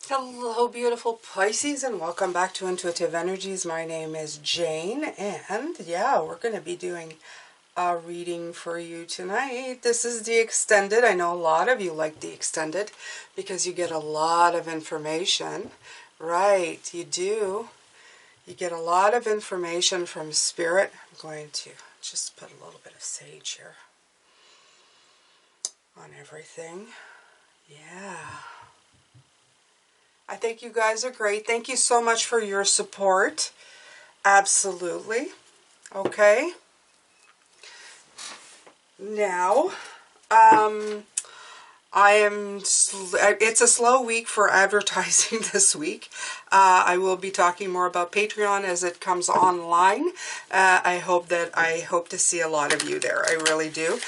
Hello, beautiful Pisces, and welcome back to Intuitive Energies. My name is Jane, and yeah, we're going to be doing a reading for you tonight. This is the extended. I know a lot of you like the extended because you get a lot of information. Right, you do. You get a lot of information from Spirit. I'm going to just put a little bit of sage here on everything. Yeah. I think you guys are great. Thank you so much for your support. Absolutely. Okay. Now, it's a slow week for advertising this week. I will be talking more about Patreon as it comes online. I hope to see a lot of you there. I really do.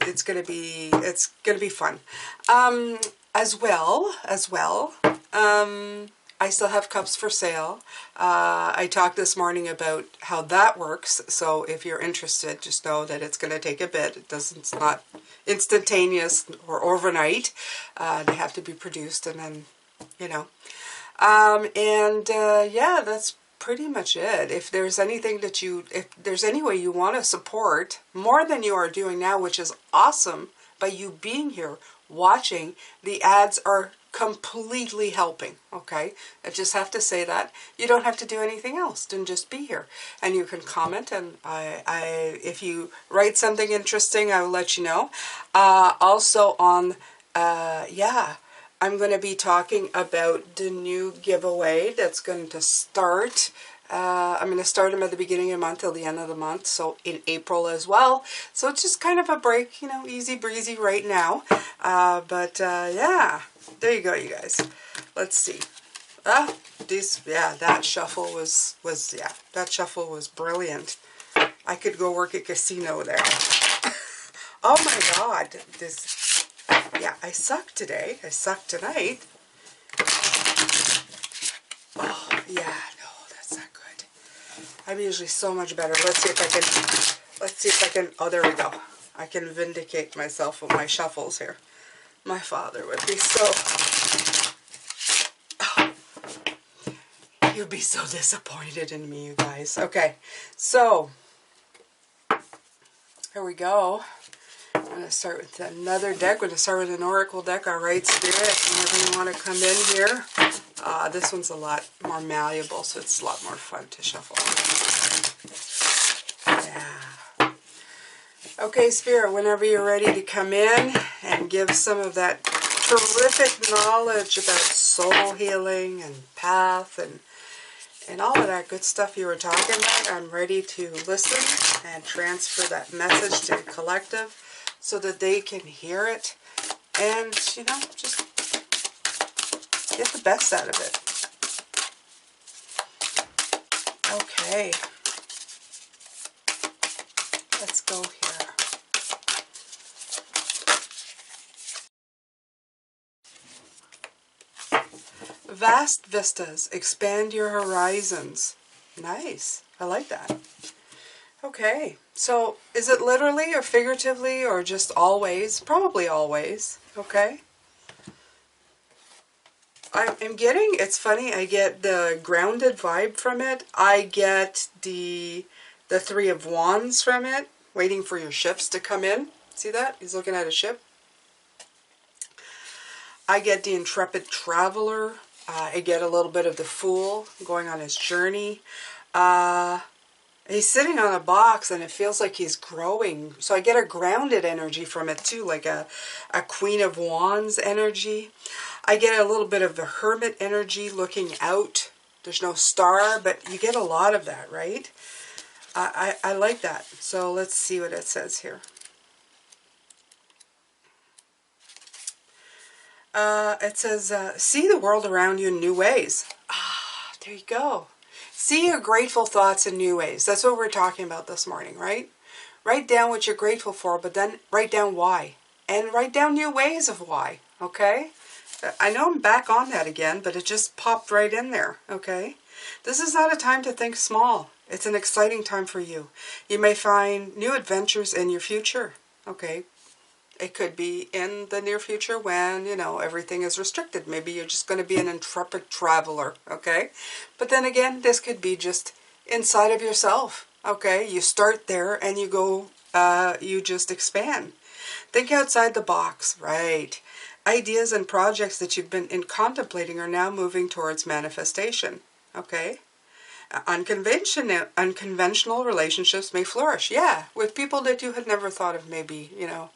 It's gonna be fun. As well, I still have cups for sale. I talked this morning about how that works, so if you're interested, just know that it's going to take a bit. It's not instantaneous or overnight. They have to be produced, and then, you know. Yeah, that's pretty much it. If there's anything if there's any way you want to support more than you are doing now, which is awesome, by you being here, watching, the ads are completely helping, okay? I just have to say that. You don't have to do anything else, then just be here. And you can comment, and if you write something interesting, I will let you know. Also on, I'm going to be talking about the new giveaway that's going to start. I'm going to start them at the beginning of the month till the end of the month, so in April as well. So it's just kind of a break, you know, easy breezy right now. Yeah, there you go, you guys. Let's see. That shuffle was brilliant. I could go work a casino there. Oh my God, I suck today. I suck tonight. Oh, yeah, no, that's not good. I'm usually so much better. Let's see if I can, oh, there we go. I can vindicate myself with my shuffles here. My father would be he'd be so disappointed in me, you guys. Okay, so, here we go. I'm going to start with another deck. We're going to start with an oracle deck. All right, Spirit, whenever you want to come in here. This one's a lot more malleable, so it's a lot more fun to shuffle. Yeah. Okay, Spirit, whenever you're ready to come in and give some of that terrific knowledge about soul healing and path and all of that good stuff you were talking about, I'm ready to listen and transfer that message to the collective so that they can hear it and, you know, just get the best out of it. Okay. Let's go here. Vast vistas, expand your horizons. Nice. I like that. Okay. So, is it literally or figuratively or just always? Probably always. Okay. I'm getting, it's funny, I get the grounded vibe from it. I get the Three of Wands from it, waiting for your ships to come in. See that? He's looking at a ship. I get the intrepid traveler. I get a little bit of the Fool going on his journey. He's sitting on a box and it feels like he's growing. So I get a grounded energy from it too, like a Queen of Wands energy. I get a little bit of the Hermit energy looking out. There's no star, but you get a lot of that, right? I like that. So let's see what it says here. It says, see the world around you in new ways. Ah, there you go. See your grateful thoughts in new ways. That's what we're talking about this morning, right? Write down what you're grateful for, but then write down why. And write down new ways of why, okay? I know I'm back on that again, but it just popped right in there, okay? This is not a time to think small. It's an exciting time for you. You may find new adventures in your future, okay? It could be in the near future when, you know, everything is restricted. Maybe you're just going to be an intrepid traveler, okay? But then again, this could be just inside of yourself, okay? You start there and you go, you just expand. Think outside the box, right? Ideas and projects that you've been contemplating are now moving towards manifestation, okay? Unconventional relationships may flourish, yeah, with people that you had never thought of maybe, you know,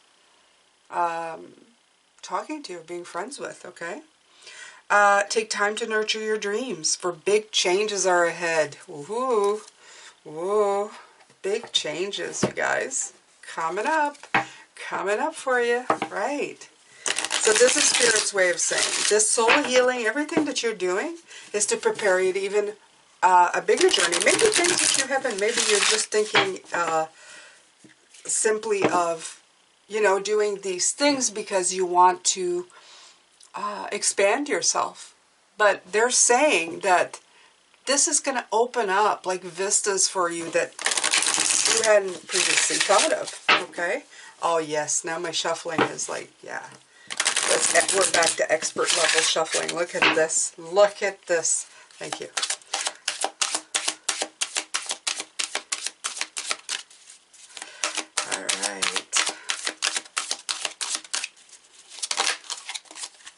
talking to, being friends with, okay? Take time to nurture your dreams, for big changes are ahead. Woohoo! Whoa, big changes, you guys. Coming up for you, right? So this is Spirit's way of saying, this soul healing, everything that you're doing is to prepare you to even a bigger journey. Maybe things that you haven't, maybe you're just thinking simply of, you know, doing these things because you want to expand yourself. But they're saying that this is going to open up like vistas for you that you hadn't previously thought of, okay? Oh yes, now my shuffling is like, yeah. We're back to expert level shuffling. Look at this. Look at this. Thank you.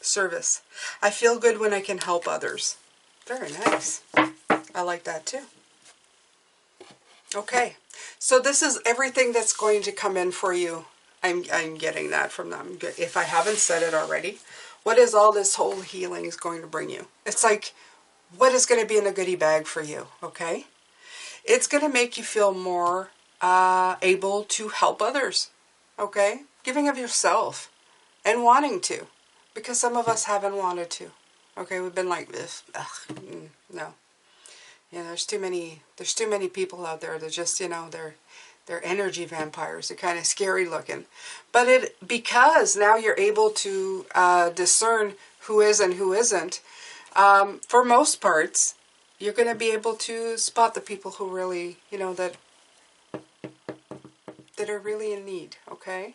Service. I feel good when I can help others. Very nice. I like that too. Okay, so this is everything that's going to come in for you. I'm getting that from them. If I haven't said it already, what is all this whole healing is going to bring you? It's like, what is going to be in a goodie bag for you, okay? It's going to make you feel more able to help others, okay? Giving of yourself and wanting to. Because some of us haven't wanted to. Okay, we've been like this. No. Yeah, there's too many people out there that just, you know, they're energy vampires. They're kind of scary looking. But because now you're able to discern who is and who isn't, for most parts, you're going to be able to spot the people who really, you know, that are really in need, okay?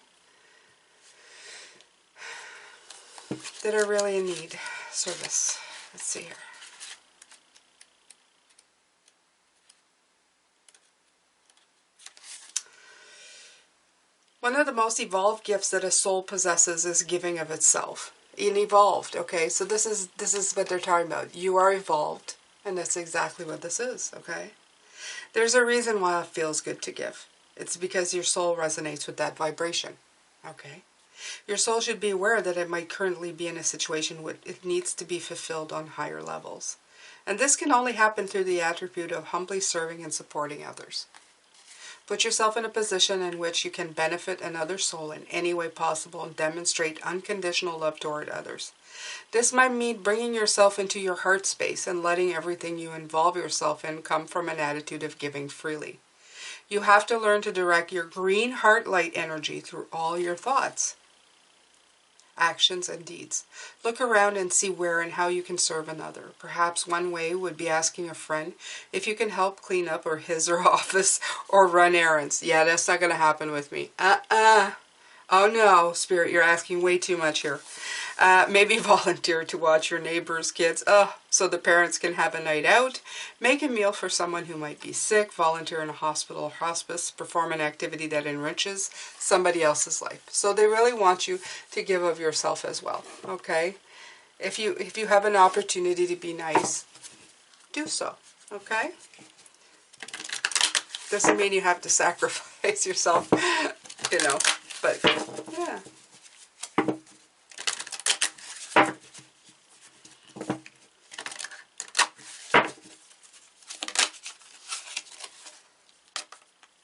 That are really in need. Service. Let's see here. One of the most evolved gifts that a soul possesses is giving of itself. And evolved, okay? So this is what they're talking about. You are evolved, and that's exactly what this is, okay? There's a reason why it feels good to give. It's because your soul resonates with that vibration, okay? Your soul should be aware that it might currently be in a situation where it needs to be fulfilled on higher levels. And this can only happen through the attribute of humbly serving and supporting others. Put yourself in a position in which you can benefit another soul in any way possible and demonstrate unconditional love toward others. This might mean bringing yourself into your heart space and letting everything you involve yourself in come from an attitude of giving freely. You have to learn to direct your green heart light energy through all your thoughts, actions, and deeds. Look around and see where and how you can serve another. Perhaps one way would be asking a friend if you can help clean up or his or office or run errands. Yeah, that's not going to happen with me. Oh no, Spirit, you're asking way too much here. Maybe volunteer to watch your neighbor's kids, so the parents can have a night out. Make a meal for someone who might be sick. Volunteer in a hospital or hospice. Perform an activity that enriches somebody else's life. So they really want you to give of yourself as well, okay? If you have an opportunity to be nice, do so, okay? Doesn't mean you have to sacrifice yourself, you know, but yeah.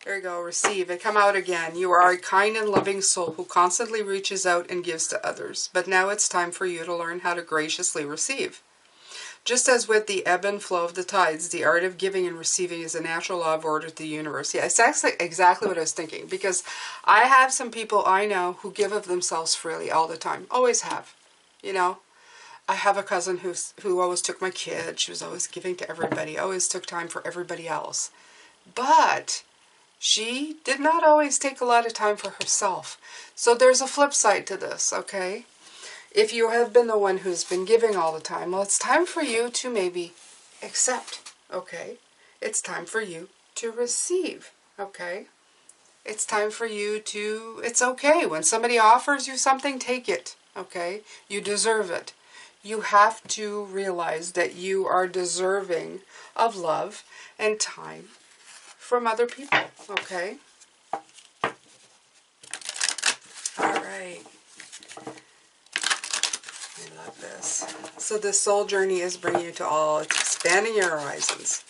There you go, receive it. Come out again. You are a kind and loving soul who constantly reaches out and gives to others. But now it's time for you to learn how to graciously receive. Just as with the ebb and flow of the tides, the art of giving and receiving is a natural law of order to the universe. Yeah, it's actually exactly what I was thinking. Because I have some people I know who give of themselves freely all the time. Always have. You know? I have a cousin who always took my kid. She was always giving to everybody. Always took time for everybody else. But she did not always take a lot of time for herself. So there's a flip side to this, okay? If you have been the one who's been giving all the time, well, it's time for you to maybe accept, okay? It's time for you to receive, okay? It's time for you to, it's okay. When somebody offers you something, take it, okay? You deserve it. You have to realize that you are deserving of love and time from other people, okay? All right. I love this. So this soul journey is bringing you to all. It's expanding your horizons.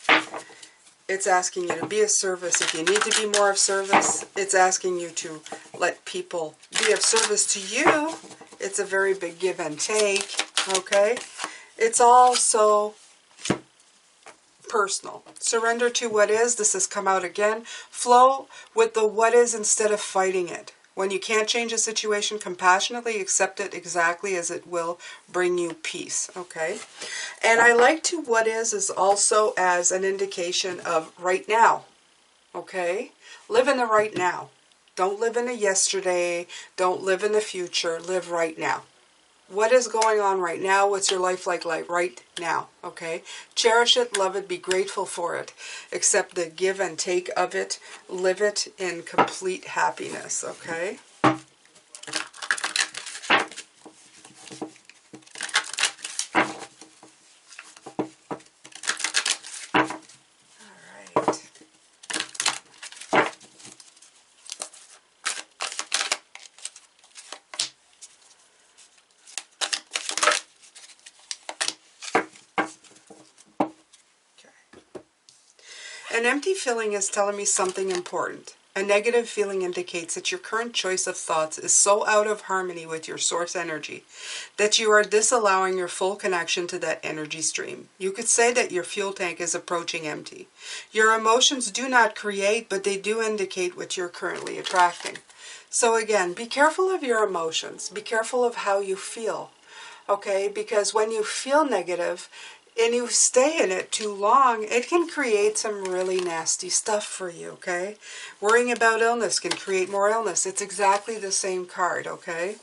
It's asking you to be of service. If you need to be more of service, it's asking you to let people be of service to you. It's a very big give and take, okay? It's all so personal. Surrender to what is. This has come out again. Flow with the what is instead of fighting it. When you can't change a situation, compassionately accept it exactly as it will bring you peace, okay? And I like to what is also as an indication of right now, okay? Live in the right now. Don't live in the yesterday. Don't live in the future. Live right now. What is going on right now? What's your life like right now? Okay? Cherish it, love it, be grateful for it. Accept the give and take of it. Live it in complete happiness. Okay? All right. An empty feeling is telling me something important. A negative feeling indicates that your current choice of thoughts is so out of harmony with your source energy that you are disallowing your full connection to that energy stream. You could say that your fuel tank is approaching empty. Your emotions do not create, but they do indicate what you're currently attracting. So again, be careful of your emotions. Be careful of how you feel. Okay, because when you feel negative and you stay in it too long, it can create some really nasty stuff for you, okay? Worrying about illness can create more illness. It's exactly the same card, okay?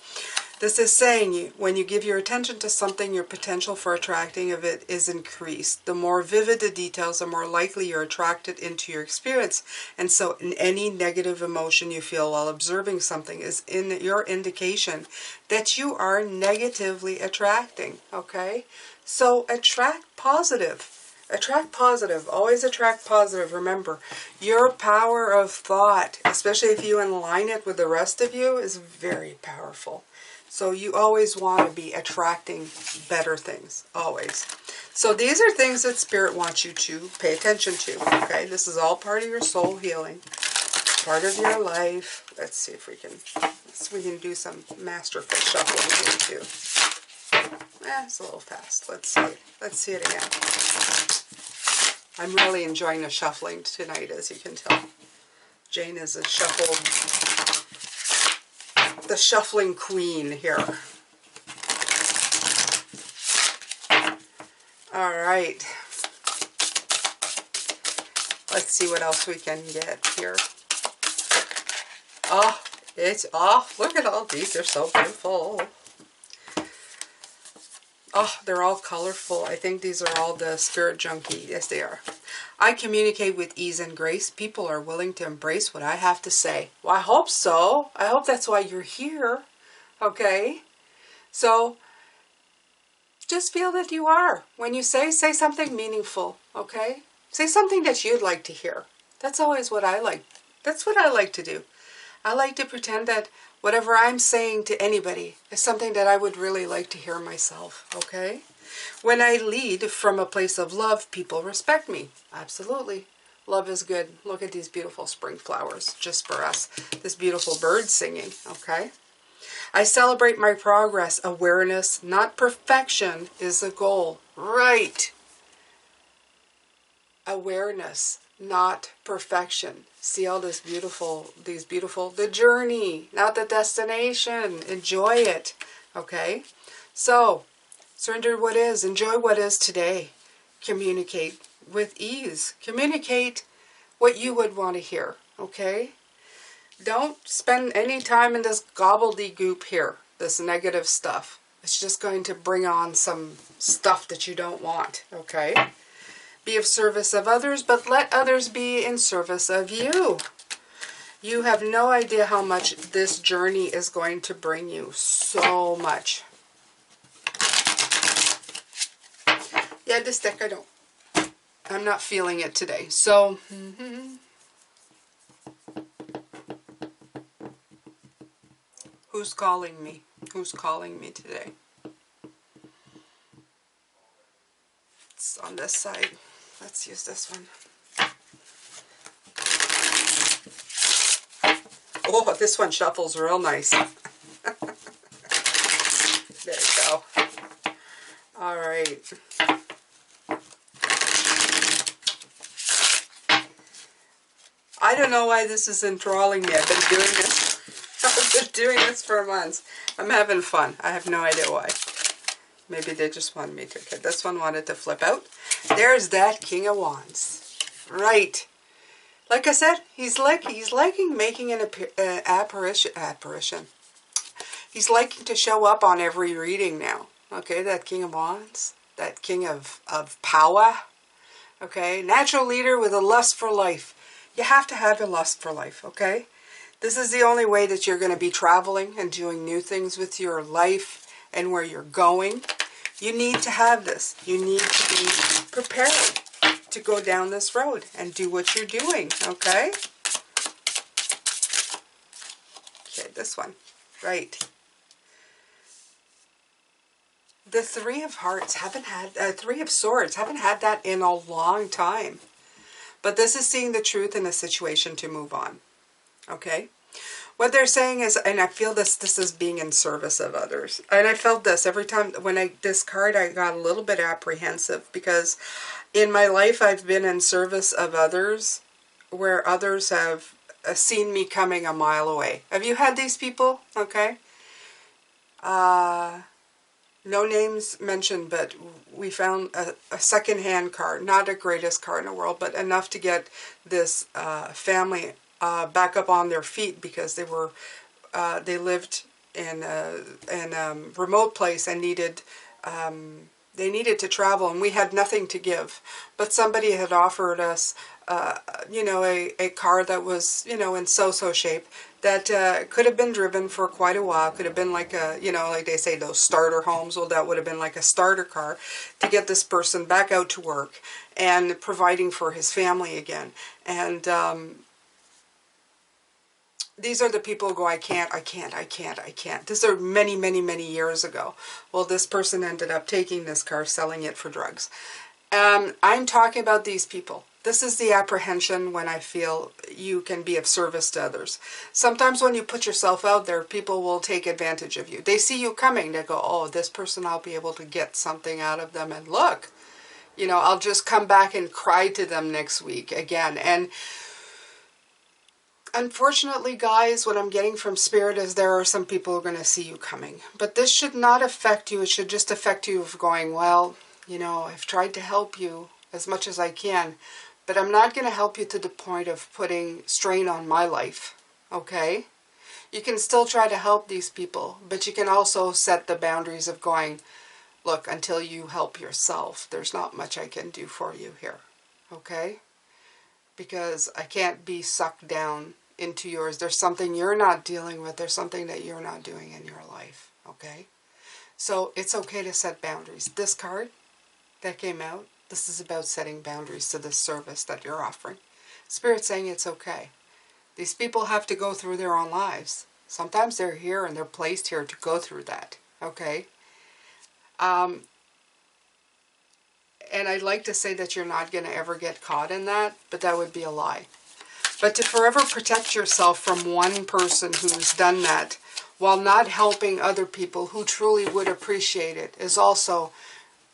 This is saying when you give your attention to something, your potential for attracting of it is increased. The more vivid the details, the more likely you're attracted into your experience. And so in any negative emotion you feel while observing something is in your indication that you are negatively attracting, okay? So attract positive. Attract positive. Always attract positive. Remember, your power of thought, especially if you align it with the rest of you, is very powerful. So you always want to be attracting better things, always. So these are things that Spirit wants you to pay attention to, okay? This is all part of your soul healing, part of your life. Let's see if we can do some masterful shuffling here too. It's a little fast. Let's see. Let's see it again. I'm really enjoying the shuffling tonight, as you can tell. Jane is the shuffling queen here. All right. Let's see what else we can get here. Look at all these. They're so beautiful. Oh, they're all colorful. I think these are all the Spirit Junkie. Yes, they are. I communicate with ease and grace. People are willing to embrace what I have to say. Well, I hope so. I hope that's why you're here. Okay? So, just feel that you are. When you say something meaningful. Okay? Say something that you'd like to hear. That's always what I like. That's what I like to do. I like to pretend that whatever I'm saying to anybody is something that I would really like to hear myself, okay? When I lead from a place of love, people respect me. Absolutely. Love is good. Look at these beautiful spring flowers just for us. This beautiful bird singing, okay? I celebrate my progress. Awareness, not perfection, is the goal. Right. Awareness, not perfection. See all this beautiful, the journey, not the destination. Enjoy it, okay? So, surrender what is, enjoy what is today. Communicate with ease. Communicate what you would want to hear, okay? Don't spend any time in this gobbledygook here, this negative stuff. It's just going to bring on some stuff that you don't want, okay? Be of service of others, but let others be in service of you. You have no idea how much this journey is going to bring you. So much. Yeah, this deck I'm not feeling it today. So, who's calling me? Who's calling me today? It's on this side. Let's use this one. Oh, this one shuffles real nice. There you go. All right. I don't know why this is enthralling me. I've been doing this. I've been doing this for months. I'm having fun. I have no idea why. Maybe they just wanted me to. Okay, this one wanted to flip out. There's that King of Wands. Right. Like I said, he's liking making an apparition. He's liking to show up on every reading now. Okay, that King of Wands. That King of power. Okay, natural leader with a lust for life. You have to have a lust for life, okay? This is the only way that you're going to be traveling and doing new things with your life and where you're going. You need to have this. You need to be prepared to go down this road and do what you're doing, okay? Okay, this one. Right. The Three of Hearts haven't had, Three of Swords, haven't had that in a long time. But this is seeing the truth in a situation to move on. Okay? What they're saying is, and I feel this is being in service of others. And I felt this every time when this card, I got a little bit apprehensive because in my life I've been in service of others where others have seen me coming a mile away. Have you had these people? Okay? No names mentioned, but we found a second-hand car. Not the greatest car in the world, but enough to get this family back up on their feet because they lived in a remote place and they needed to travel, and we had nothing to give. But somebody had offered us, a car that was, in so-so shape that could have been driven for quite a while. Could have been like like they say, those starter homes. Well, that would have been like a starter car to get this person back out to work and providing for his family again. And these are the people who go, I can't. These are many, many, many years ago. Well, this person ended up taking this car, selling it for drugs. I'm talking about these people. This is the apprehension when I feel you can be of service to others. Sometimes when you put yourself out there, people will take advantage of you. They see you coming. They go, oh, this person, I'll be able to get something out of them. And look, I'll just come back and cry to them next week again. And unfortunately, guys, what I'm getting from Spirit is there are some people who are going to see you coming. But this should not affect you. It should just affect you of going, well, I've tried to help you as much as I can, but I'm not going to help you to the point of putting strain on my life, okay? You can still try to help these people, but you can also set the boundaries of going, look, until you help yourself, there's not much I can do for you here, okay? Because I can't be sucked down into yours. There's something you're not dealing with. There's something that you're not doing in your life, okay? So it's okay to set boundaries. This card that came out, this is about setting boundaries to this service that you're offering. Spirit's saying it's okay. These people have to go through their own lives. Sometimes they're here and they're placed here to go through that, okay? And I'd like to say that you're not going to ever get caught in that, but that would be a lie. But to forever protect yourself from one person who's done that while not helping other people who truly would appreciate it is also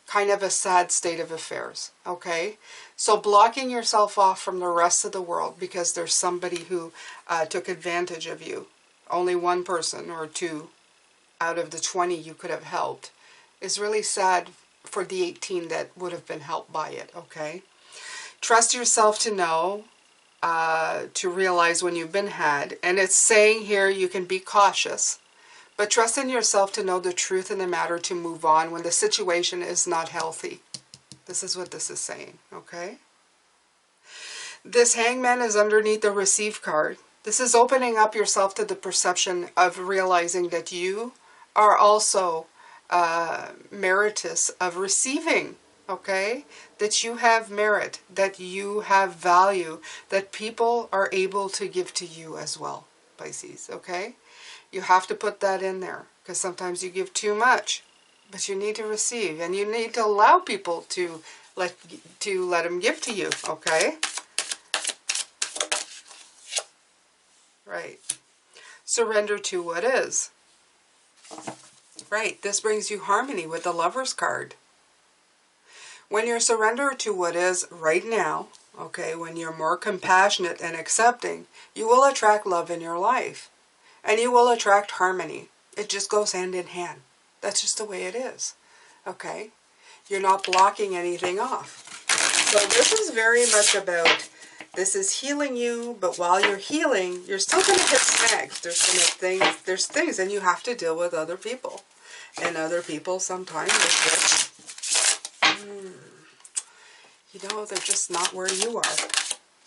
kind of a sad state of affairs, okay? So blocking yourself off from the rest of the world because there's somebody who took advantage of you, only one person or two out of the 20 you could have helped, is really sad for the 18 that would have been helped by it, okay? Trust yourself to know to realize when you've been had. And it's saying here you can be cautious, but trust in yourself to know the truth in the matter to move on when the situation is not healthy. This is what this is saying, okay? This Hangman is underneath the Receive card. This is opening up yourself to the perception of realizing that you are also meritorious of receiving, okay? That you have merit, that you have value, that people are able to give to you as well, Pisces, okay? You have to put that in there, because sometimes you give too much, but you need to receive, and you need to allow people to let them give to you, okay? Right. Surrender to what is. Right. This brings you harmony with the Lover's card. When you're surrendered to what is right now, okay, when you're more compassionate and accepting, you will attract love in your life. And you will attract harmony. It just goes hand in hand. That's just the way it is. Okay? You're not blocking anything off. So this is very much about, this is healing you, but while you're healing, you're still going to hit snags. There's things, and you have to deal with other people. And other people sometimes are just, you know, they're just not where you are.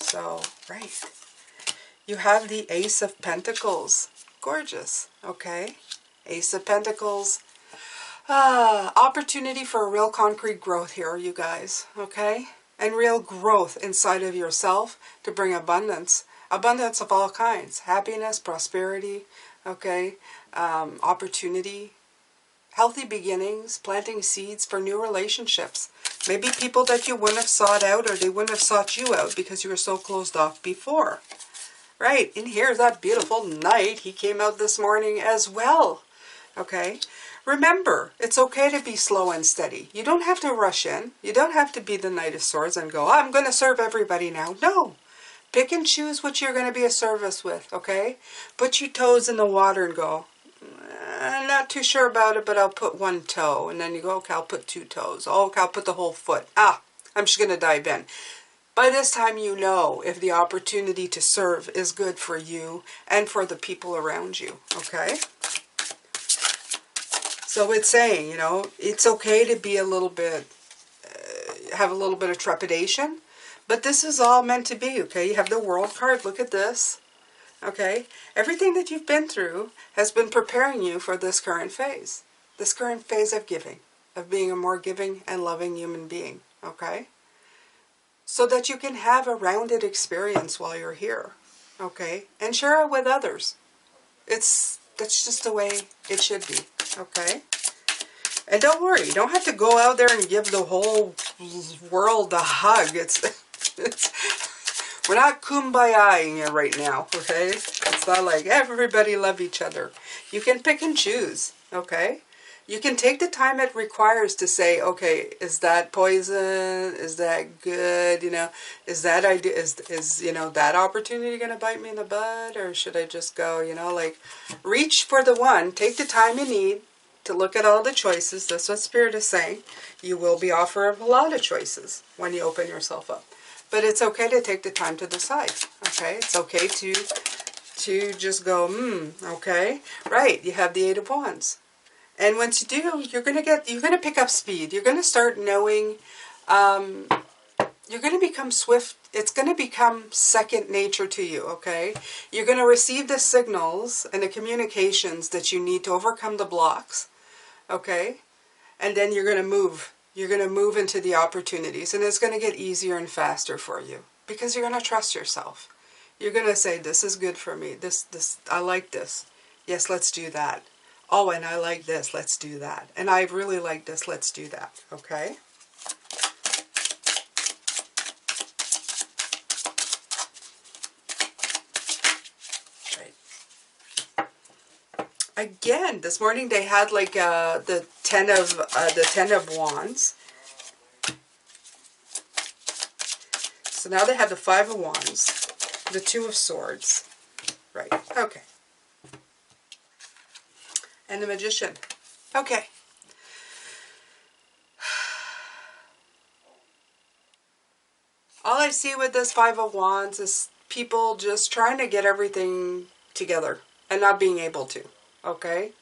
So, right. You have the Ace of Pentacles. Gorgeous, okay? Ace of Pentacles. Opportunity for a real concrete growth here, you guys, okay? And real growth inside of yourself to bring abundance. Abundance of all kinds. Happiness, prosperity, okay? Opportunity. Healthy beginnings, planting seeds for new relationships. Maybe people that you wouldn't have sought out, or they wouldn't have sought you out because you were so closed off before. Right, and here's that beautiful knight. He came out this morning as well. Okay, remember, it's okay to be slow and steady. You don't have to rush in. You don't have to be the Knight of Swords and go, I'm going to serve everybody now. No, pick and choose what you're going to be of service with, okay? Put your toes in the water and go, I'm not too sure about it, but I'll put one toe. And then you go, okay, I'll put two toes. Oh, okay, I'll put the whole foot. I'm just going to dive in. By this time, you know if the opportunity to serve is good for you and for the people around you, okay? So it's saying, you know, it's okay to be a little bit, have a little bit of trepidation, but this is all meant to be, okay? You have the World card. Look at this, okay? Everything that you've been through has been preparing you for this current phase of giving, of being a more giving and loving human being, okay? So that you can have a rounded experience while you're here, okay? And share it with others. That's just the way it should be, okay? And don't worry, you don't have to go out there and give the whole world a hug. We're not kumbaya-ing here right now, okay? It's not like everybody love each other. You can pick and choose, okay? You can take the time it requires to say, okay, is that poison? Is that good? You know, is that idea, is you know, that opportunity going to bite me in the butt? Or should I just go, you know, like, reach for the one. Take the time you need to look at all the choices. That's what Spirit is saying. You will be offered a lot of choices when you open yourself up. But it's okay to take the time to decide, okay? It's okay to just go, okay? Right, you have the Eight of Wands. And once you do, you're going to pick up speed. You're going to start knowing, you're going to become swift. It's going to become second nature to you, okay? You're going to receive the signals and the communications that you need to overcome the blocks, okay? And then you're going to move. You're going to move into the opportunities, and it's going to get easier and faster for you because you're going to trust yourself. You're going to say, this is good for me. I like this. Yes, let's do that. Oh, and I like this, let's do that. And I really like this, let's do that, okay? Right. Again, this morning they had like the ten of Wands. So now they have the Five of Wands, the Two of Swords. Right, okay. And the Magician. Okay. All I see with this Five of Wands is people just trying to get everything together and not being able to, okay?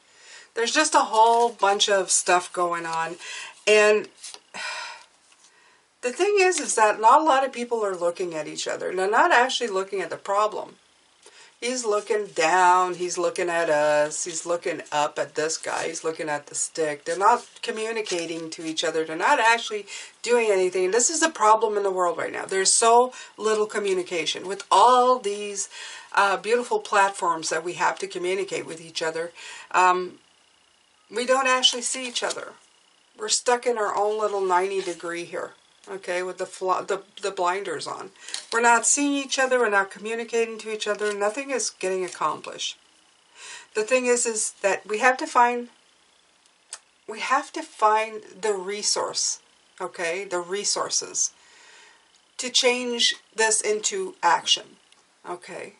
There's just a whole bunch of stuff going on. And the thing is that not a lot of people are looking at each other. They're not actually looking at the problem. He's looking down, he's looking at us, he's looking up at this guy, he's looking at the stick. They're not communicating to each other. They're not actually doing anything. This is a problem in the world right now. There's so little communication. With all these beautiful platforms that we have to communicate with each other, we don't actually see each other. We're stuck in our own little 90-degree here. Okay, with the blinders on. We're not seeing each other, we're not communicating to each other, nothing is getting accomplished. The thing is that we have to find the resource, okay, the resources to change this into action, okay,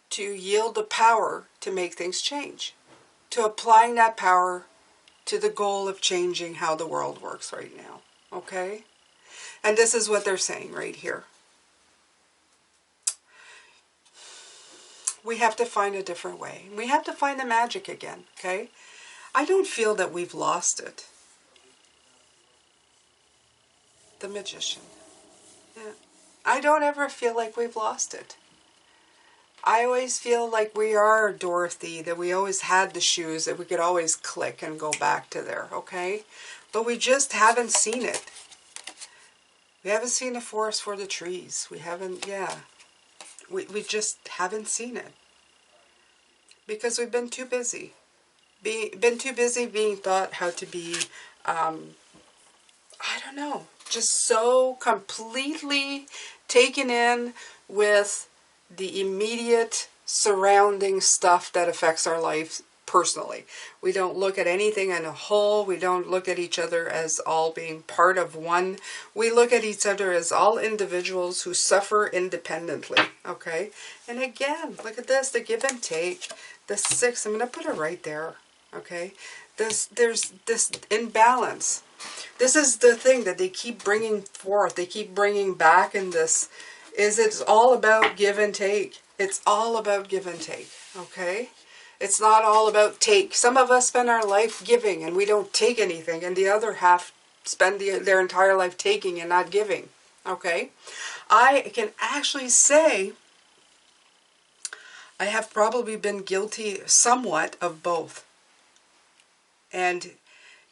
to yield the power to make things change, to applying that power to the goal of changing how the world works right now, okay? And this is what they're saying right here. We have to find a different way. We have to find the magic again, okay? I don't feel that we've lost it. The Magician. Yeah. I don't ever feel like we've lost it. I always feel like we are Dorothy, that we always had the shoes, that we could always click and go back to there, okay? But we just haven't seen it. We haven't seen the forest for the trees. We haven't, yeah. We just haven't seen it. Because we've been too busy. Been too busy being taught how to be, I don't know, just so completely taken in with the immediate surrounding stuff that affects our life personally. We don't look at anything in a whole. We don't look at each other as all being part of one. We look at each other as all individuals who suffer independently, okay? And again, look at this, the give and take. The 6, I'm going to put it right there, okay? There's this imbalance. This is the thing that they keep bringing forth. They keep bringing back in this, is it's all about give and take. It's all about give and take, okay? It's not all about take. Some of us spend our life giving and we don't take anything, and the other half spend their entire life taking and not giving, okay? I can actually say I have probably been guilty somewhat of both. And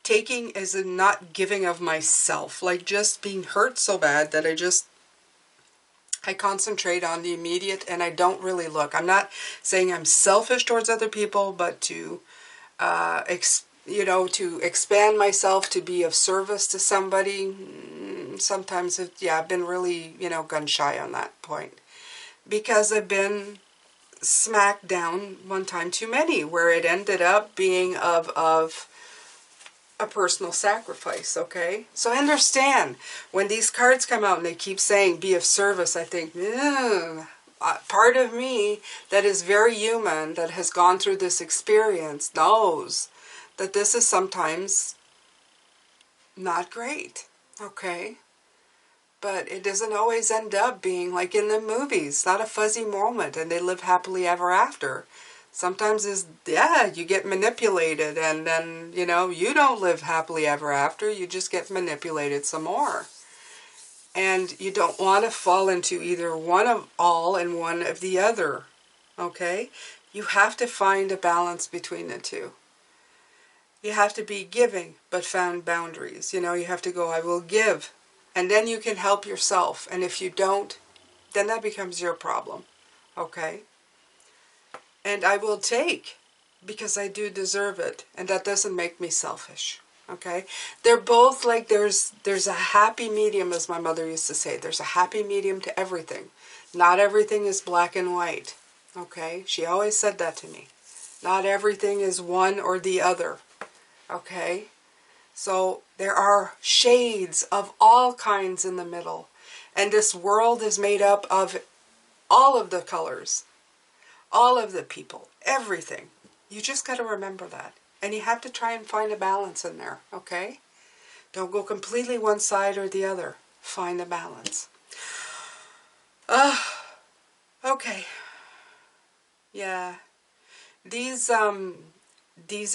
taking is a not giving of myself, like just being hurt so bad that I concentrate on the immediate and I don't really look. I'm not saying I'm selfish towards other people, but to, to expand myself, to be of service to somebody, sometimes, I've been really, gun shy on that point. Because I've been smacked down one time too many, where it ended up being of a personal sacrifice, okay? So I understand when these cards come out and they keep saying be of service, I think, part of me that is very human, that has gone through this experience, knows that this is sometimes not great, okay? But it doesn't always end up being like in the movies, not a fuzzy moment and they live happily ever after. Sometimes you get manipulated and then, you don't live happily ever after. You just get manipulated some more. And you don't want to fall into either one of all and one of the other. Okay? You have to find a balance between the two. You have to be giving, but find boundaries. You have to go, I will give. And then you can help yourself. And if you don't, then that becomes your problem. Okay? And I will take, because I do deserve it. And that doesn't make me selfish. Okay? They're both like, there's a happy medium, as my mother used to say. There's a happy medium to everything. Not everything is black and white. Okay? She always said that to me. Not everything is one or the other. Okay? So there are shades of all kinds in the middle. And this world is made up of all of the colors. All of the people, everything. You just got to remember that. And you have to try and find a balance in there, okay? Don't go completely one side or the other. Find a balance. Okay. Yeah. These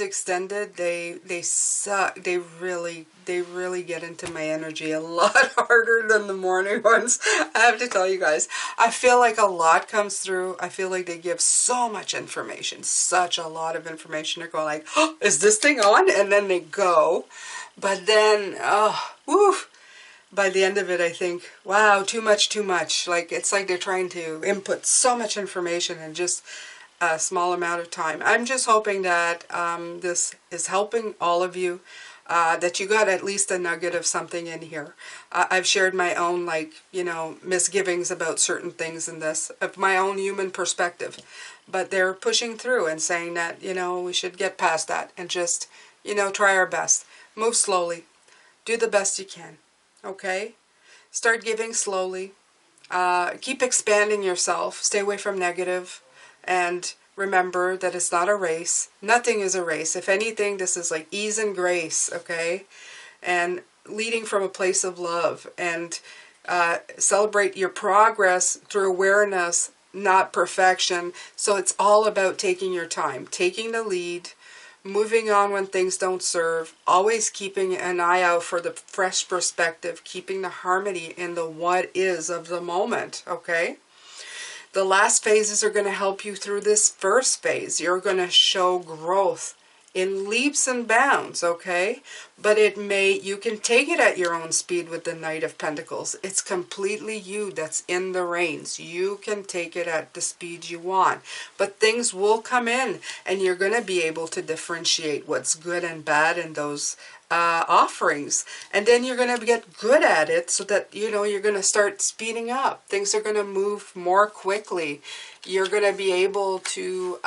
extended, they suck. They really get into my energy a lot harder than the morning ones. I have to tell you guys. I feel like a lot comes through. I feel like they give so much information, such a lot of information. I go like, oh, is this thing on? And then they go. But then, oh, woo. By the end of it, I think, wow, too much, too much. Like, it's like they're trying to input so much information in just a small amount of time. I'm just hoping that this is helping all of you, that you got at least a nugget of something in here. I've shared my own, like, misgivings about certain things in this, of my own human perspective. But they're pushing through and saying that, we should get past that and just, try our best. Move slowly. Do the best you can. Okay? Start giving slowly. Keep expanding yourself. Stay away from negative. And remember that it's not a race. Nothing is a race. If anything, this is like ease and grace, okay? And leading from a place of love. And celebrate your progress through awareness, not perfection. So it's all about taking your time, taking the lead, moving on when things don't serve, always keeping an eye out for the fresh perspective, keeping the harmony in the what is of the moment, okay? The last phases are going to help you through this first phase. You're going to show growth in leaps and bounds, okay? But you can take it at your own speed with the Knight of Pentacles. It's completely you that's in the reins. You can take it at the speed you want. But things will come in, and you're going to be able to differentiate what's good and bad in those offerings. And then you're going to get good at it so that, you're going to start speeding up. Things are going to move more quickly. You're going to be able to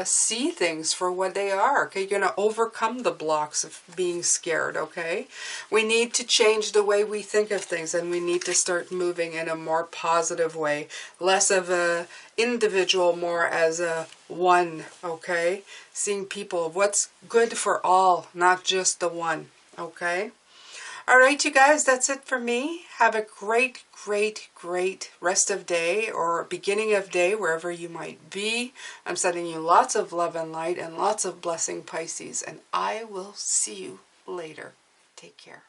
see things for what they are. Okay, you're going to overcome the blocks of being scared. Okay, we need to change the way we think of things, and we need to start moving in a more positive way, less of a individual, more as a one. Okay, seeing people, what's good for all, not just the one. Okay. All right, you guys, that's it for me. Have a great, great, great rest of day or beginning of day, wherever you might be. I'm sending you lots of love and light and lots of blessing, Pisces, and I will see you later. Take care.